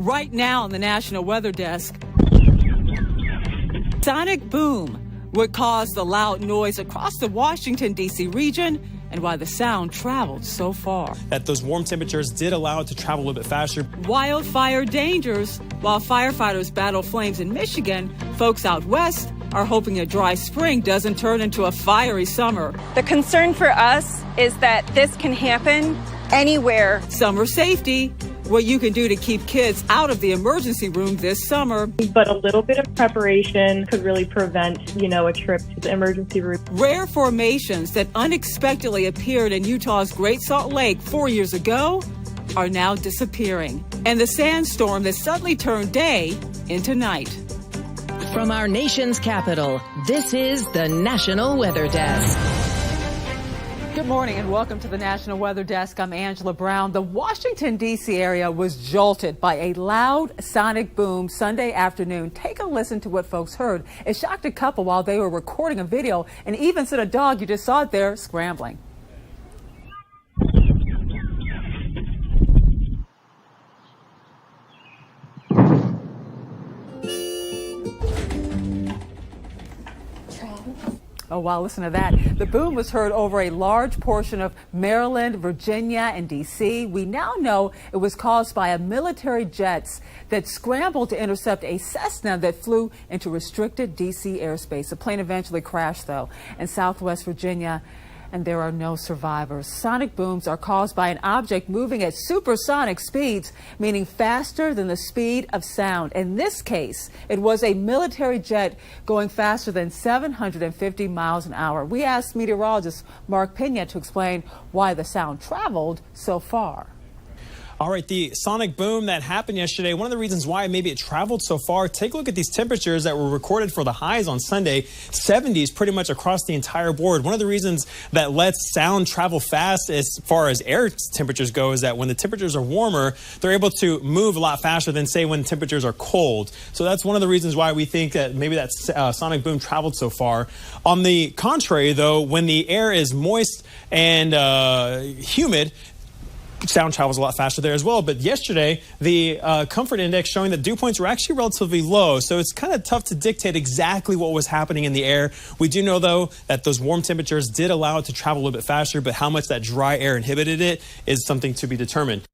Right now on the National Weather Desk, sonic boom would cause the loud noise across the Washington, D.C. region, and why the sound traveled so far. That those warm temperatures did allow it to travel a little bit faster. Wildfire dangers. While firefighters battle flames in Michigan, folks out west are hoping a dry spring doesn't turn into a fiery summer. The concern for us is that this can happen anywhere. Summer safety. What you can do to keep kids out of the emergency room this summer. But a little bit of preparation could really prevent, a trip to the emergency room. Rare formations that unexpectedly appeared in Utah's Great Salt Lake 4 years ago are now disappearing. And the sandstorm that suddenly turned day into night. From our nation's capital, this is the National Weather Desk. Good morning and welcome to the National Weather Desk. I'm Angela Brown. The Washington, D.C. area was jolted by a loud sonic boom Sunday afternoon. Take a listen to what folks heard. It shocked a couple while they were recording a video and even sent a dog, you just saw it there, scrambling. Oh, wow, listen to that. The boom was heard over a large portion of Maryland, Virginia, and D.C. We now know it was caused by a military jets that scrambled to intercept a Cessna that flew into restricted D.C. airspace. The plane eventually crashed, though, in Southwest Virginia, and there are no survivors. Sonic booms are caused by an object moving at supersonic speeds, meaning faster than the speed of sound. In this case, it was a military jet going faster than 750 miles an hour. We asked meteorologist Mark Pena to explain why the sound traveled so far. All right, the sonic boom that happened yesterday, one of the reasons why maybe it traveled so far, take a look at these temperatures that were recorded for the highs on Sunday, 70s pretty much across the entire board. One of the reasons that lets sound travel fast as far as air temperatures go is that when the temperatures are warmer, they're able to move a lot faster than, say, when temperatures are cold. So that's one of the reasons why we think that maybe that sonic boom traveled so far. On the contrary, though, when the air is moist and humid, sound travels a lot faster there as well. But yesterday, the comfort index showing that dew points were actually relatively low. So it's kind of tough to dictate exactly what was happening in the air. We do know, though, that those warm temperatures did allow it to travel a little bit faster. But how much that dry air inhibited it is something to be determined.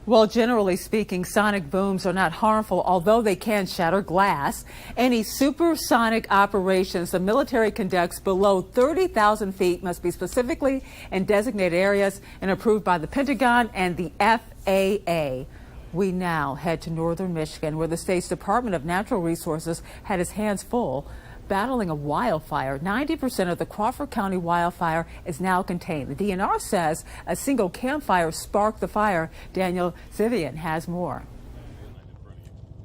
Well, generally speaking, sonic booms are not harmful, although they can shatter glass. Any supersonic operations the military conducts below 30,000 feet must be specifically in designated areas and approved by the Pentagon and the FAA. We now head to northern Michigan, where the state's Department of Natural Resources had its hands full battling a wildfire. 90% of the Crawford County wildfire is now contained. The DNR says a single campfire sparked the fire. Daniel Zivian has more.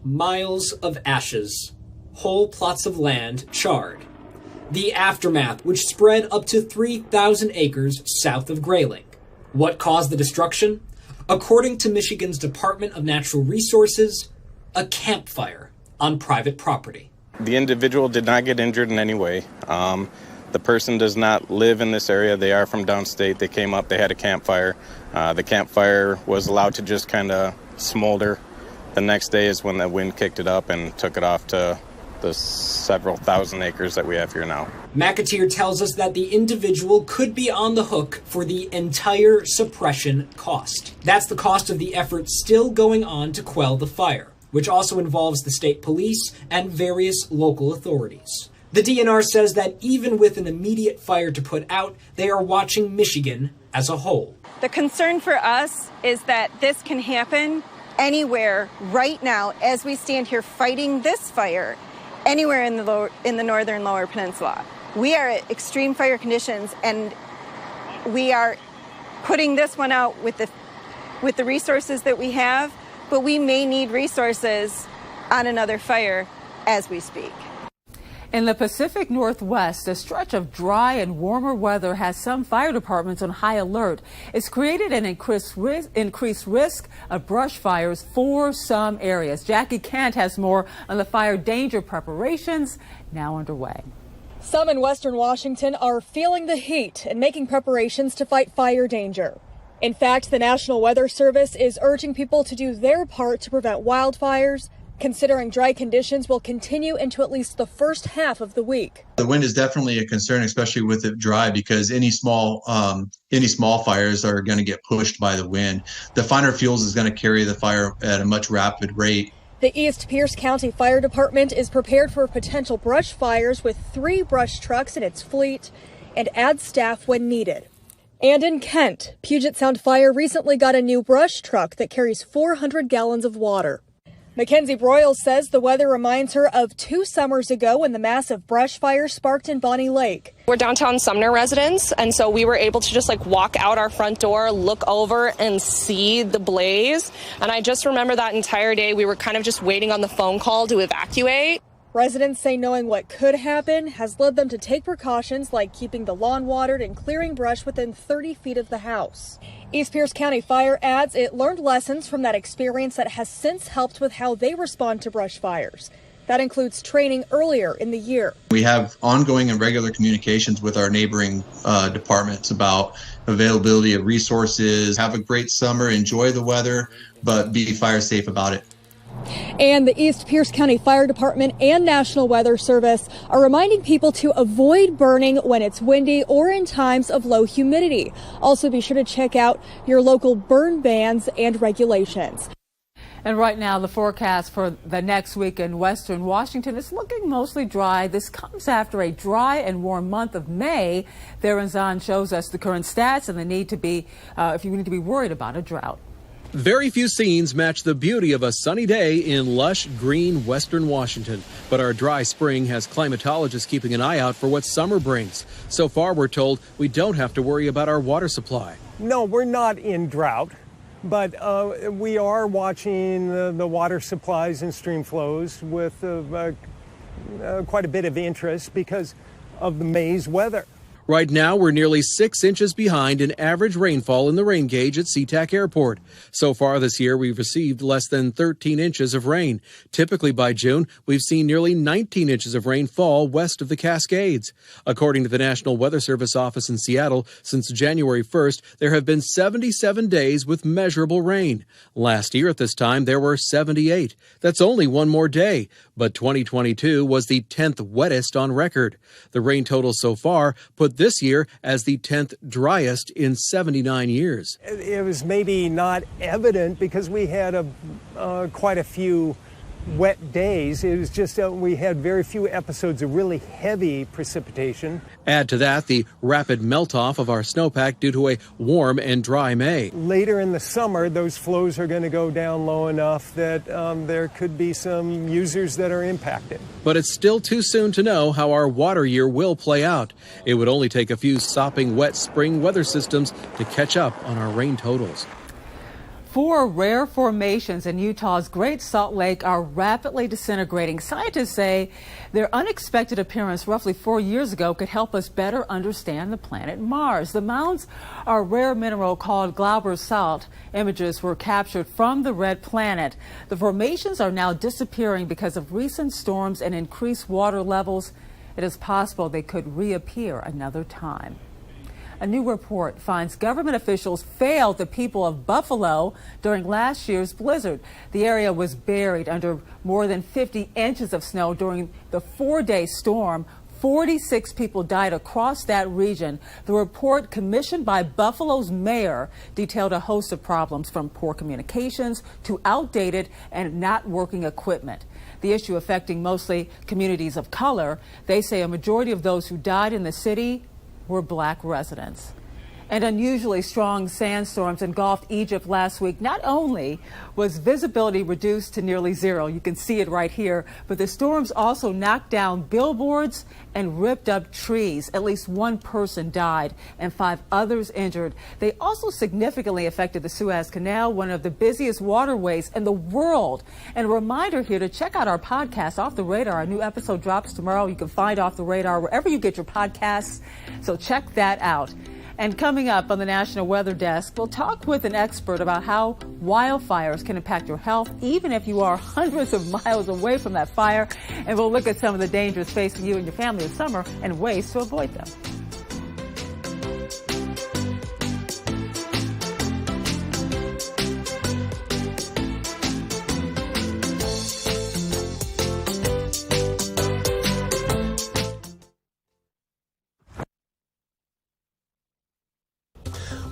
Miles of ashes, whole plots of land charred. The aftermath, which spread up to 3,000 acres south of Grayling. What caused the destruction? According to Michigan's Department of Natural Resources, a campfire on private property. The individual did not get injured in any way. The person does not live in this area. They are from downstate. They came up, they had a campfire. The campfire was allowed to just kind of smolder. The next day is when the wind kicked it up and took it off to the several thousand acres that we have here now. McAteer tells us that the individual could be on the hook for the entire suppression cost. That's the cost of the effort still going on to quell the fire, which also involves the state police and various local authorities. The DNR says that even with an immediate fire to put out, they are watching Michigan as a whole. The concern for us is that this can happen anywhere right now as we stand here fighting this fire, anywhere in the northern lower peninsula. We are at extreme fire conditions, and we are putting this one out with the resources that we have, but we may need resources on another fire as we speak. In the Pacific Northwest, a stretch of dry and warmer weather has some fire departments on high alert. It's created an increased risk of brush fires for some areas. Jackie Kent has more on the fire danger preparations now underway. Some in western Washington are feeling the heat and making preparations to fight fire danger. In fact, the National Weather Service is urging people to do their part to prevent wildfires, considering dry conditions will continue into at least the first half of the week. The wind is definitely a concern, especially with it dry, because any small fires are going to get pushed by the wind. The finer fuels is going to carry the fire at a much rapid rate. The East Pierce County Fire Department is prepared for potential brush fires with 3 brush trucks in its fleet and adds staff when needed. And in Kent, Puget Sound Fire recently got a new brush truck that carries 400 gallons of water. Mackenzie Broyles says the weather reminds her of 2 summers ago when the massive brush fire sparked in Bonnie Lake. We're downtown Sumner residents, and so we were able to just walk out our front door, look over and see the blaze. And I just remember that entire day we were kind of just waiting on the phone call to evacuate. Residents say knowing what could happen has led them to take precautions like keeping the lawn watered and clearing brush within 30 feet of the house. East Pierce County Fire adds it learned lessons from that experience that has since helped with how they respond to brush fires. That includes training earlier in the year. We have ongoing and regular communications with our neighboring departments about availability of resources. Have a great summer, enjoy the weather, but be fire safe about it. And the East Pierce County Fire Department and National Weather Service are reminding people to avoid burning when it's windy or in times of low humidity. Also, be sure to check out your local burn bans and regulations. And right now, the forecast for the next week in western Washington is looking mostly dry. This comes after a dry and warm month of May. Theron Zahn shows us the current stats and the need to be, if you need to be worried about a drought. Very few scenes match the beauty of a sunny day in lush, green western Washington. But our dry spring has climatologists keeping an eye out for what summer brings. So far, we're told we don't have to worry about our water supply. No, we're not in drought, but we are watching the water supplies and stream flows with quite a bit of interest because of the May's weather. Right now, we're nearly 6 inches behind in average rainfall in the rain gauge at SeaTac Airport. So far this year, we've received less than 13 inches of rain. Typically by June, we've seen nearly 19 inches of rain fall west of the Cascades. According to the National Weather Service office in Seattle, since January 1st, there have been 77 days with measurable rain. Last year at this time, there were 78. That's only one more day. But 2022 was the 10th wettest on record. The rain total so far put this year as the 10th driest in 79 years. It was maybe not evident because we had quite a few wet days. It was just we had very few episodes of really heavy precipitation. Add to that the rapid melt-off of our snowpack due to a warm and dry May. Later in the summer, those flows are going to go down low enough that there could be some users that are impacted. But it's still too soon to know how our water year will play out. It would only take a few sopping wet spring weather systems to catch up on our rain totals. 4 rare formations in Utah's Great Salt Lake are rapidly disintegrating. Scientists say their unexpected appearance roughly 4 years ago could help us better understand the planet Mars. The mounds are a rare mineral called Glauber's salt. Images were captured from the red planet. The formations are now disappearing because of recent storms and increased water levels. It is possible they could reappear another time. A new report finds government officials failed the people of Buffalo during last year's blizzard. The area was buried under more than 50 inches of snow during the 4-day storm. 46 people died across that region. The report, commissioned by Buffalo's mayor, detailed a host of problems from poor communications to outdated and not working equipment. The issue affecting mostly communities of color. They say a majority of those who died in the city were black residents. And unusually strong sandstorms engulfed Egypt last week. Not only was visibility reduced to nearly zero, you can see it right here, but the storms also knocked down billboards and ripped up trees. At least 1 person died and 5 others injured. They also significantly affected the Suez Canal, one of the busiest waterways in the world. And a reminder here to check out our podcast, Off the Radar. A new episode drops tomorrow. You can find Off the Radar wherever you get your podcasts. So check that out. And coming up on the National Weather Desk, we'll talk with an expert about how wildfires can impact your health, even if you are hundreds of miles away from that fire. And we'll look at some of the dangers facing you and your family this summer and ways to avoid them.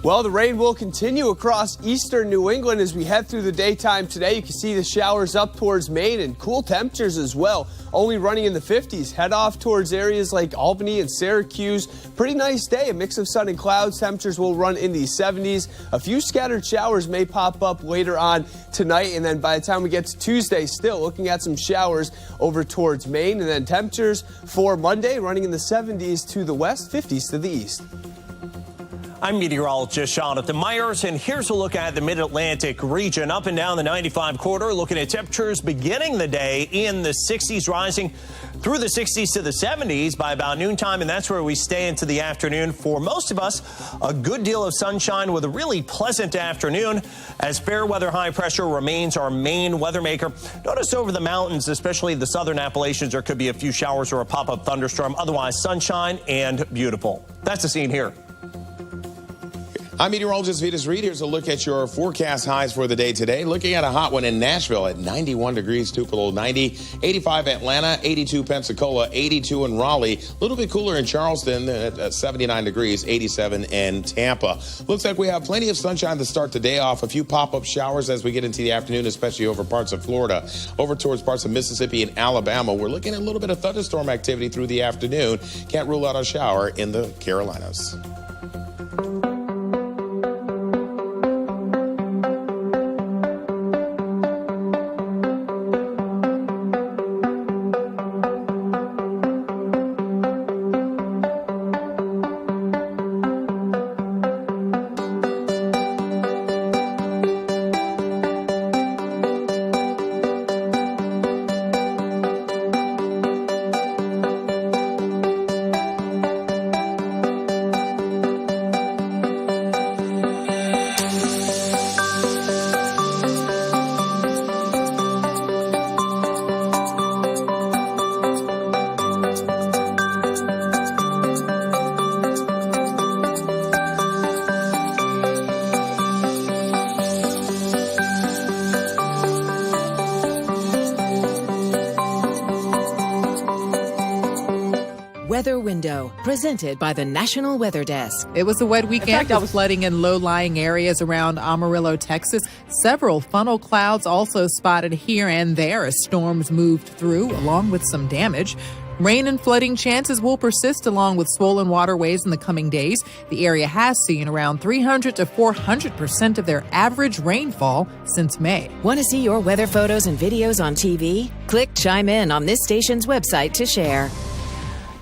Well, the rain will continue across eastern New England as we head through the daytime today. You can see the showers up towards Maine and cool temperatures as well, only running in the 50s. Head off towards areas like Albany and Syracuse. Pretty nice day, a mix of sun and clouds. Temperatures will run in the 70s. A few scattered showers may pop up later on tonight, and then by the time we get to Tuesday, still looking at some showers over towards Maine. And then temperatures for Monday running in the 70s to the west, 50s to the east. I'm meteorologist Jonathan Myers, and here's a look at the mid-Atlantic region. Up and down the 95 corridor, looking at temperatures beginning the day in the 60s, rising through the 60s to the 70s by about noontime, and that's where we stay into the afternoon. For most of us, a good deal of sunshine with a really pleasant afternoon as fair weather high pressure remains our main weather maker. Notice over the mountains, especially the southern Appalachians, there could be a few showers or a pop-up thunderstorm. Otherwise, sunshine and beautiful. That's the scene here. I'm meteorologist Vitas Reed. Here's a look at your forecast highs for the day today. Looking at a hot one in Nashville at 91 degrees, Tupelo 90, 85 Atlanta, 82 Pensacola, 82 in Raleigh. A little bit cooler in Charleston at 79 degrees, 87 in Tampa. Looks like we have plenty of sunshine to start the day off. A few pop-up showers as we get into the afternoon, especially over parts of Florida. Over towards parts of Mississippi and Alabama, we're looking at a little bit of thunderstorm activity through the afternoon. Can't rule out a shower in the Carolinas. Weather Window, presented by the National Weather Desk. It was a wet weekend with flooding in low-lying areas around Amarillo, Texas. Several funnel clouds also spotted here and there as storms moved through, along with some damage. Rain and flooding chances will persist along with swollen waterways in the coming days. The area has seen around 300 to 400% of their average rainfall since May. Want to see your weather photos and videos on TV? Click Chime In on this station's website to share.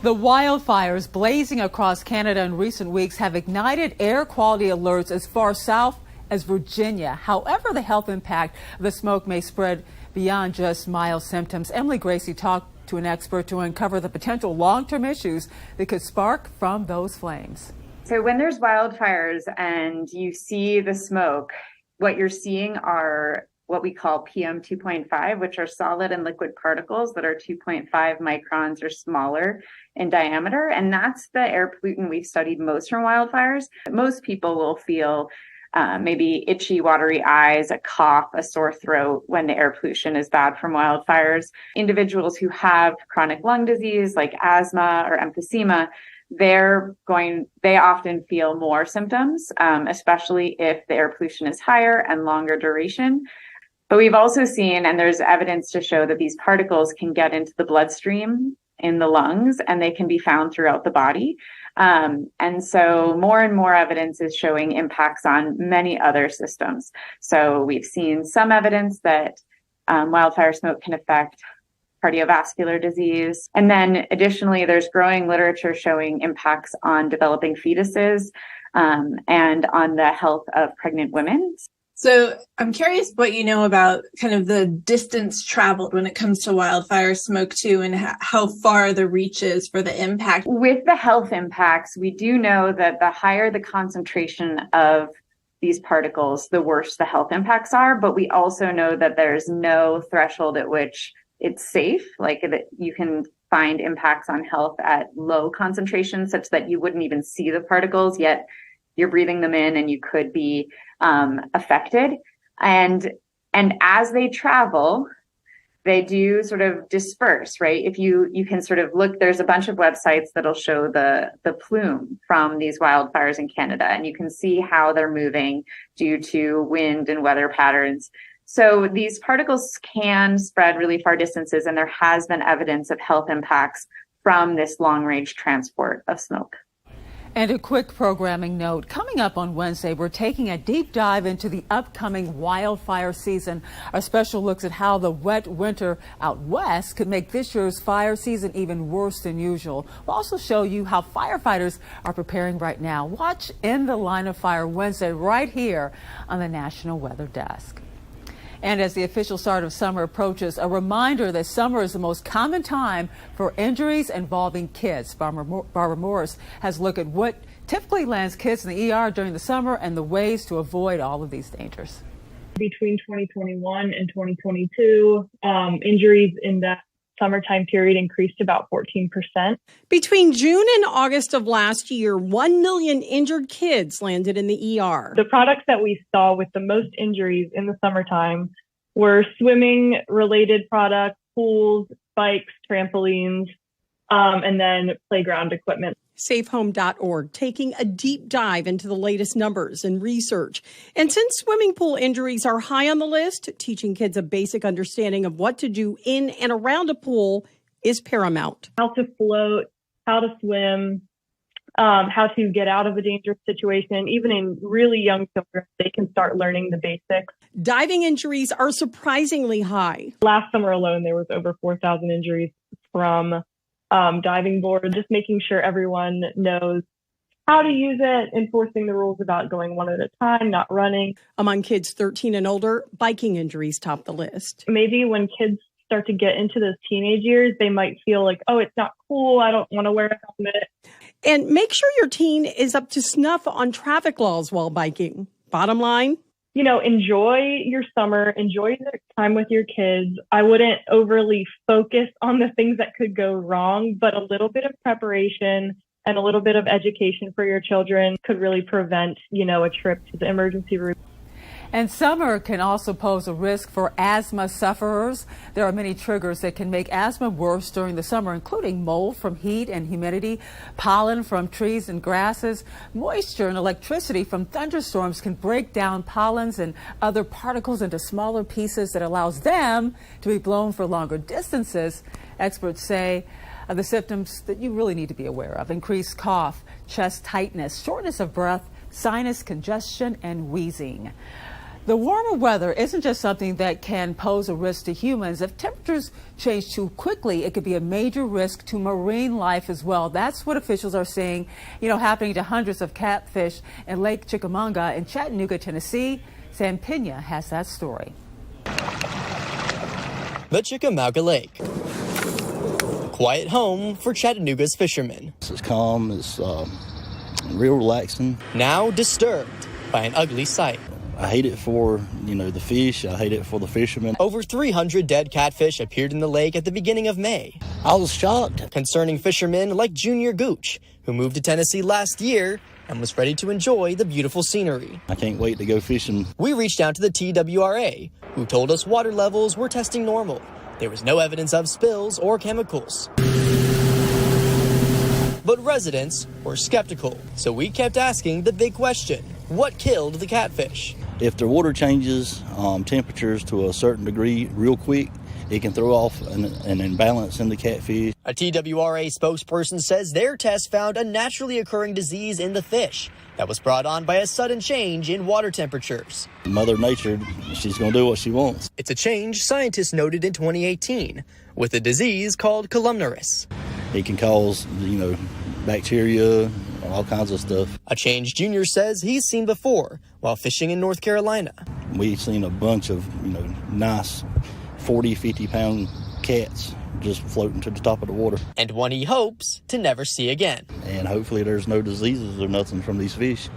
The wildfires blazing across Canada in recent weeks have ignited air quality alerts as far south as Virginia. However, the health impact of the smoke may spread beyond just mild symptoms. Emily Gracie talked to an expert to uncover the potential long-term issues that could spark from those flames. So when there's wildfires and you see the smoke, what you're seeing are what we call PM 2.5, which are solid and liquid particles that are 2.5 microns or smaller in diameter. And that's the air pollutant we've studied most from wildfires. Most people will feel maybe itchy, watery eyes, a cough, a sore throat when the air pollution is bad from wildfires. Individuals who have chronic lung disease like asthma or emphysema, they often feel more symptoms, especially if the air pollution is higher and longer duration. But we've also seen, and there's evidence to show that these particles can get into the bloodstream in the lungs, and they can be found throughout the body. And so more and more evidence is showing impacts on many other systems. So we've seen some evidence that wildfire smoke can affect cardiovascular disease. And then additionally, there's growing literature showing impacts on developing fetuses and on the health of pregnant women. So I'm curious what you know about kind of the distance traveled when it comes to wildfire smoke too, and how far the reach is for the impact. With the health impacts, we do know that the higher the concentration of these particles, the worse the health impacts are. But we also know that there's no threshold at which it's safe, like that you can find impacts on health at low concentrations such that you wouldn't even see the particles, yet you're breathing them in and you could be affected. And as they travel, they do sort of disperse, right? If you can sort of look, there's a bunch of websites that'll show the plume from these wildfires in Canada, and you can see how they're moving due to wind and weather patterns. So these particles can spread really far distances, and there has been evidence of health impacts from this long-range transport of smoke. And a quick programming note. Coming up on Wednesday, we're taking a deep dive into the upcoming wildfire season. Our special looks at how the wet winter out west could make this year's fire season even worse than usual. We'll also show you how firefighters are preparing right now. Watch In the Line of Fire Wednesday right here on the National Weather Desk. And as the official start of summer approaches, a reminder that summer is the most common time for injuries involving kids. Barbara Morris has a look at what typically lands kids in the ER during the summer and the ways to avoid all of these dangers. Between 2021 and 2022, injuries in that summertime period increased about 14%. Between June and August of last year, 1 million injured kids landed in the ER. The products that we saw with the most injuries in the summertime were swimming-related products, pools, bikes, trampolines, and then playground equipment. SafeHome.org taking a deep dive into the latest numbers and research. And since swimming pool injuries are high on the list, teaching kids a basic understanding of what to do in and around a pool is paramount. How to float, how to swim, how to get out of a dangerous situation. Even in really young children, they can start learning the basics. Diving injuries are surprisingly high. Last summer alone, there was over 4,000 injuries from diving board, just making sure everyone knows how to use it, enforcing the rules about going one at a time, not running. Among kids 13 and older, biking injuries top the list. Maybe when kids start to get into those teenage years, they might feel like, oh, it's not cool, I don't want to wear a helmet. And make sure your teen is up to snuff on traffic laws while biking. Bottom line, enjoy your summer, enjoy the time with your kids. I wouldn't overly focus on the things that could go wrong, but a little bit of preparation and a little bit of education for your children could really prevent, a trip to the emergency room. And summer can also pose a risk for asthma sufferers. There are many triggers that can make asthma worse during the summer, including mold from heat and humidity, pollen from trees and grasses, moisture and electricity from thunderstorms can break down pollens and other particles into smaller pieces that allows them to be blown for longer distances. Experts say the symptoms that you really need to be aware of: increased cough, chest tightness, shortness of breath, sinus congestion, and wheezing. The warmer weather isn't just something that can pose a risk to humans. If temperatures change too quickly, it could be a major risk to marine life as well. That's what officials are saying, happening to hundreds of catfish in Lake Chickamauga in Chattanooga, Tennessee. Sam Pena has that story. The Chickamauga Lake, a quiet home for Chattanooga's fishermen. It's calm, it's real relaxing. Now disturbed by an ugly sight. I hate it for, the fish. I hate it for the fishermen. Over 300 dead catfish appeared in the lake at the beginning of May. I was shocked. Concerning fishermen like Junior Gooch, who moved to Tennessee last year and was ready to enjoy the beautiful scenery. I can't wait to go fishing. We reached out to the TWRA, who told us water levels were testing normal. There was no evidence of spills or chemicals. But residents were skeptical, so we kept asking the big question: what killed the catfish? If the water changes temperatures to a certain degree real quick, it can throw off an imbalance in the catfish. A TWRA spokesperson says their test found a naturally occurring disease in the fish that was brought on by a sudden change in water temperatures. Mother Nature, she's going to do what she wants. It's a change scientists noted in 2018 with a disease called columnaris. It can cause, bacteria, all kinds of stuff. A change Junior says he's seen before while fishing in North Carolina. We've seen a bunch of, nice 40, 50-pound cats just floating to the top of the water. And one he hopes to never see again. And hopefully there's no diseases or nothing from these fish.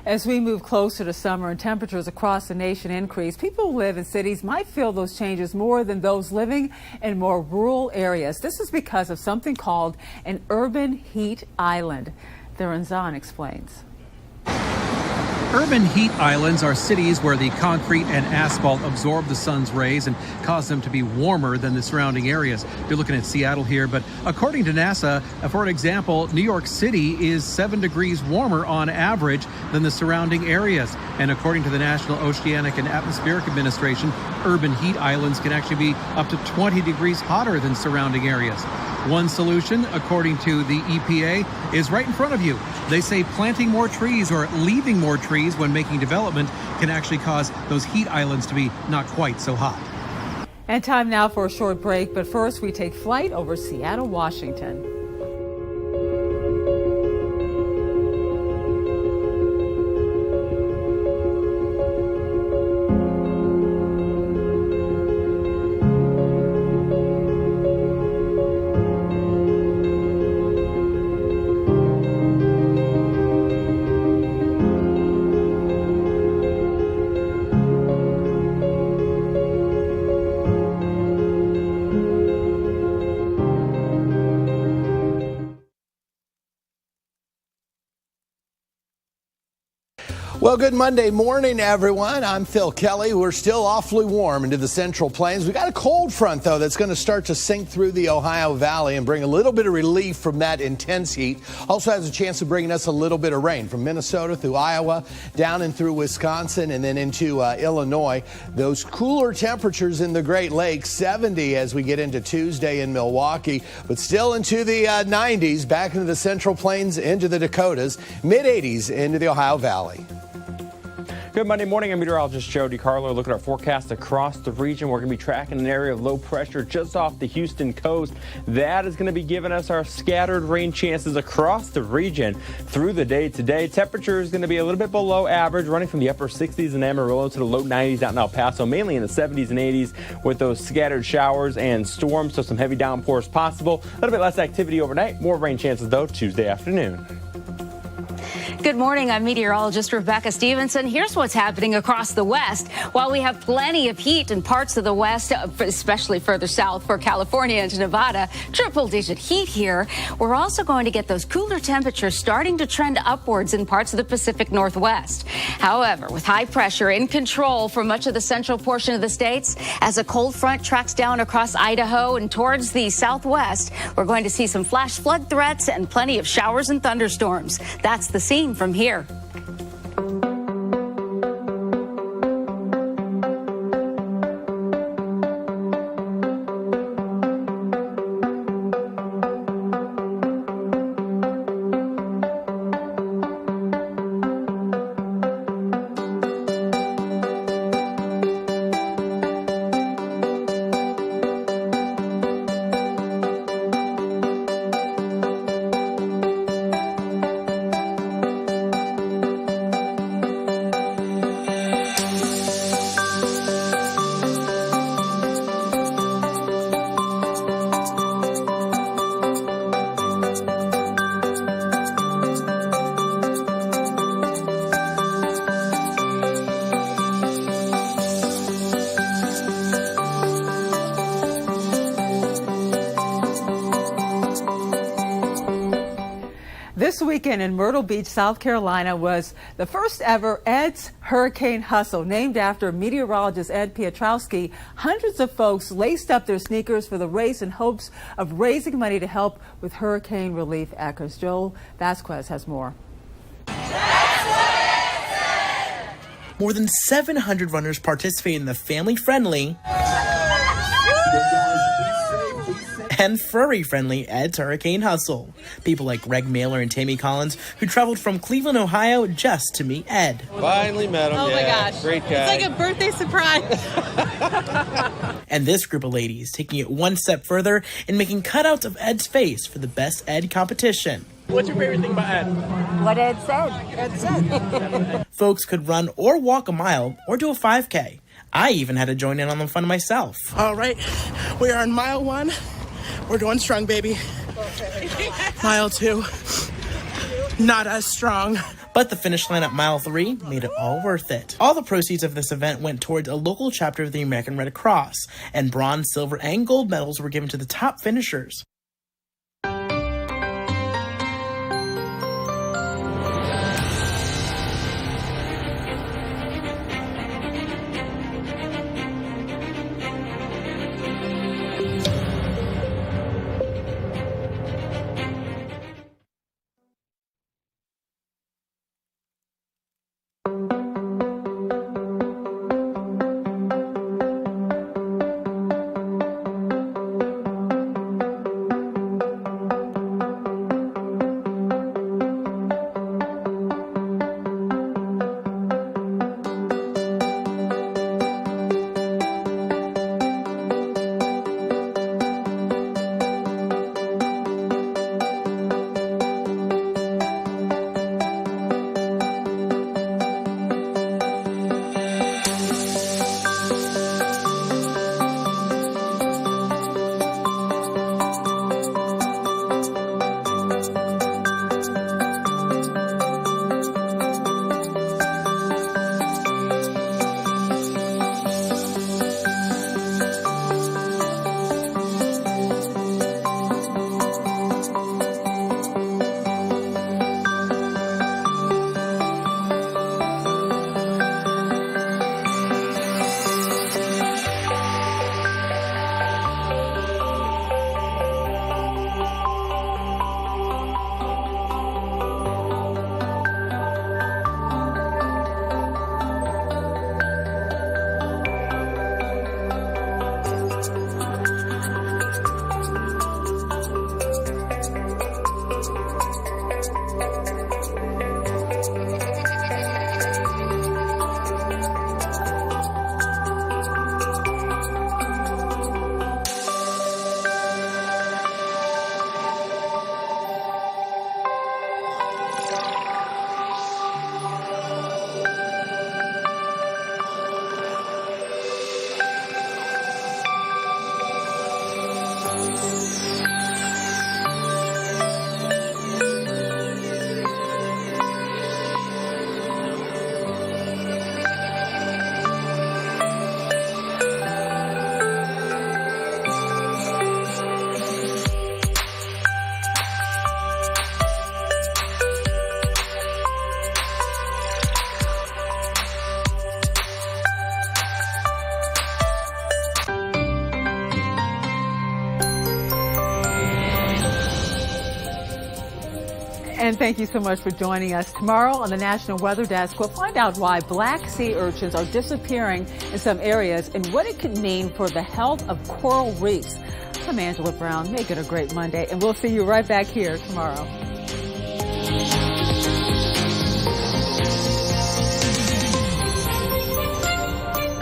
As we move closer to summer and temperatures across the nation increase, people who live in cities might feel those changes more than those living in more rural areas. This is because of something called an urban heat island. Theron Zahn explains. Urban heat islands are cities where the concrete and asphalt absorb the sun's rays and cause them to be warmer than the surrounding areas. You're looking at Seattle here, but according to NASA, for an example, New York City is 7 degrees warmer on average than the surrounding areas. And according to the National Oceanic and Atmospheric Administration, urban heat islands can actually be up to 20 degrees hotter than surrounding areas. One solution, according to the EPA, is right in front of you. They say planting more trees or leaving more trees when making development can actually cause those heat islands to be not quite so hot. And time now for a short break, but first we take flight over Seattle, Washington. Well, good Monday morning, everyone. I'm Phil Kelly. We're still awfully warm into the Central Plains. We got a cold front, though, that's going to start to sink through the Ohio Valley and bring a little bit of relief from that intense heat. Also has a chance of bringing us a little bit of rain from Minnesota through Iowa, down and through Wisconsin, and then into Illinois. Those cooler temperatures in the Great Lakes, 70 as we get into Tuesday in Milwaukee, but still into the 90s, back into the Central Plains, into the Dakotas, mid-80s into the Ohio Valley. Good Monday morning. I'm meteorologist Joe DiCarlo. Look at our forecast across the region. We're going to be tracking an area of low pressure just off the Houston coast. That is going to be giving us our scattered rain chances across the region through the day today. Temperature is going to be a little bit below average, running from the upper 60s in Amarillo to the low 90s out in El Paso, mainly in the 70s and 80s with those scattered showers and storms, so some heavy downpours possible. A little bit less activity overnight. More rain chances, though, Tuesday afternoon. Good morning. I'm meteorologist Rebecca Stevenson. Here's what's happening across the West. While we have plenty of heat in parts of the West, especially further south for California and Nevada, triple-digit heat here, we're also going to get those cooler temperatures starting to trend upwards in parts of the Pacific Northwest. However, with high pressure in control for much of the central portion of the states, as a cold front tracks down across Idaho and towards the southwest, we're going to see some flash flood threats and plenty of showers and thunderstorms. That's the scene from here. This weekend in Myrtle Beach, South Carolina was the first ever Ed's Hurricane Hustle, named after meteorologist Ed Piotrowski. Hundreds of folks laced up their sneakers for the race in hopes of raising money to help with hurricane relief efforts. Joel Vasquez has more. More than 700 runners participate in the family-friendly and furry-friendly Ed's Hurricane Hustle. People like Greg Mailer and Tammy Collins, who traveled from Cleveland, Ohio, just to meet Ed. Finally met him. Oh my gosh. Great guy. It's like a birthday surprise. And this group of ladies taking it one step further and making cutouts of Ed's face for the Best Ed competition. What's your favorite thing about Ed? What Ed said. Ed said. Folks could run or walk a mile or do a 5K. I even had to join in on the fun myself. All right, we are on mile 1. We're going strong, baby. Mile 2, not as strong. But the finish line at mile 3 made it all worth it. All the proceeds of this event went towards a local chapter of the American Red Cross, and bronze, silver, and gold medals were given to the top finishers. And thank you so much for joining us. Tomorrow on the National Weather Desk, we'll find out why black sea urchins are disappearing in some areas and what it could mean for the health of coral reefs. I'm Angela Brown. Make it a great Monday, and we'll see you right back here tomorrow.